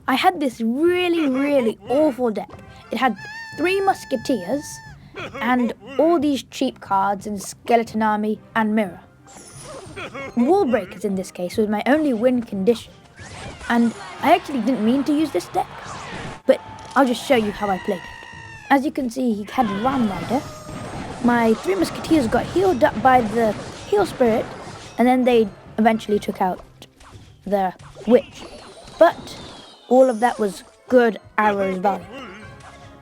I had this really awful deck. It had 3 musketeers and all these cheap cards and skeleton army and mirror. Wall breakers in this case was my only win condition, and I actually didn't mean to use this deck, but I'll just show you how I played it. As you can see, he had Ram Rider. My 3 musketeers got healed up by the heal spirit, and then they eventually took out the witch. But all of that was good arrows value.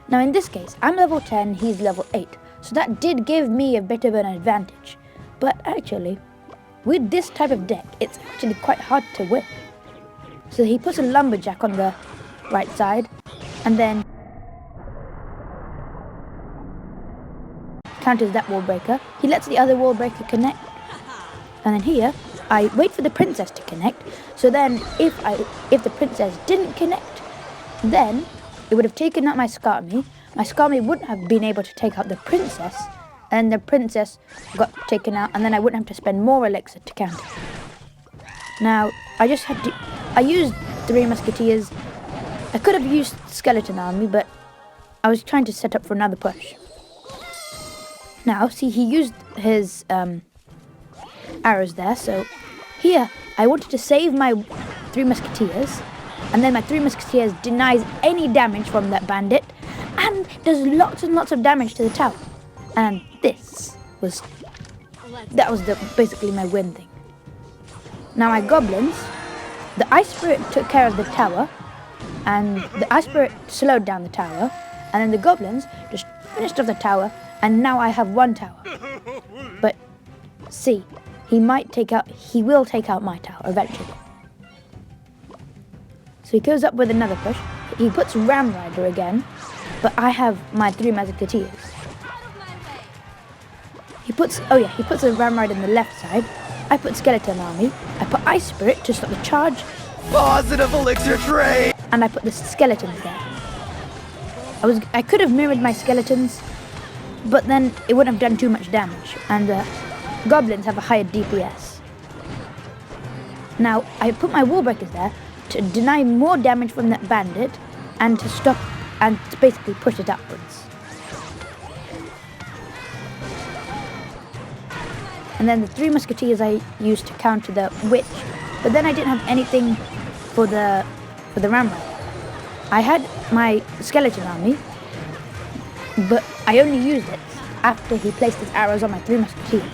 Now in this case, I'm level 10, he's level 8, so that did give me a bit of an advantage. But actually, with this type of deck, it's actually quite hard to win. So he puts a lumberjack on the right side, and then counters that wall breaker. He lets the other wall breaker connect, and then here I wait for the princess to connect. So then if the princess didn't connect, then it would have taken out my Skarmy. My Skarmy wouldn't have been able to take out the princess, and the princess got taken out, and then I wouldn't have to spend more elixir to counter. Now I used 3 musketeers. I could have used skeleton army, but I was trying to set up for another push. Now, see, he used his arrows there, so here I wanted to save my 3 musketeers, and then my 3 musketeers denies any damage from that bandit, and does lots and lots of damage to the tower. And that was basically my win thing. Now my goblins, the ice spirit took care of the tower, and the ice spirit slowed down the tower, and then the goblins just finished off the tower, and now I have 1 tower. But see, he will take out my tower eventually. So he goes up with another push. He puts Ram Rider again, but I have my 3 musketeers. He puts a Ram Rider on the left side. I put skeleton army. I put ice spirit to stop the charge. Positive elixir trade! And I put the skeletons there. I could have mirrored my skeletons, but then it wouldn't have done too much damage, and the goblins have a higher DPS. Now I put my wall breakers there to deny more damage from that bandit, and to stop and to basically push it upwards. And then the 3 musketeers I used to counter the witch, but then I didn't have anything for the ram rider. I had my skeleton army, but I only used it after he placed his arrows on my 3 musketeers.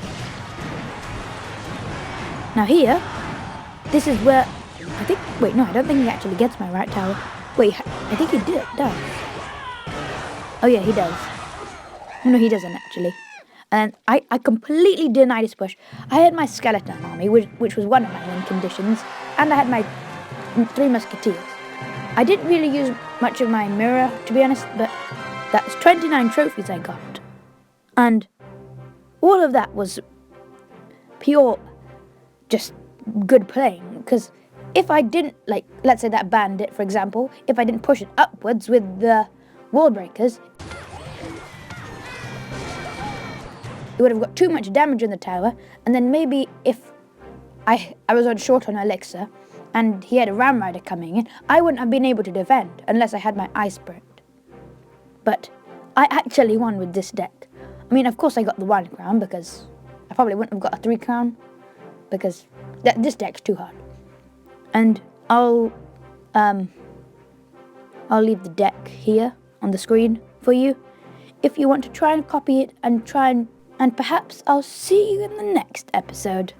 Now here, this is where I don't think he actually gets my right tower. Wait, I think he does. Oh yeah, he does. No, he doesn't actually. And I completely denied his push. I had my skeleton army, which was one of my win conditions, and I had my 3 musketeers. I didn't really use much of my mirror, to be honest, but that's 29 trophies I got. And all of that was pure, just good playing. Because if I didn't, let's say that bandit, for example, if I didn't push it upwards with the wall breakers, it would have got too much damage on the tower, and then maybe if I was short on elixir, and he had a Ram Rider coming in, I wouldn't have been able to defend, unless I had my Ice Spirit. But I actually won with this deck. I mean, of course I got the 1 crown, because I probably wouldn't have got a 3 crown, because this deck's too hard. And I'll leave the deck here on the screen for you, if you want to try and copy it, and perhaps I'll see you in the next episode.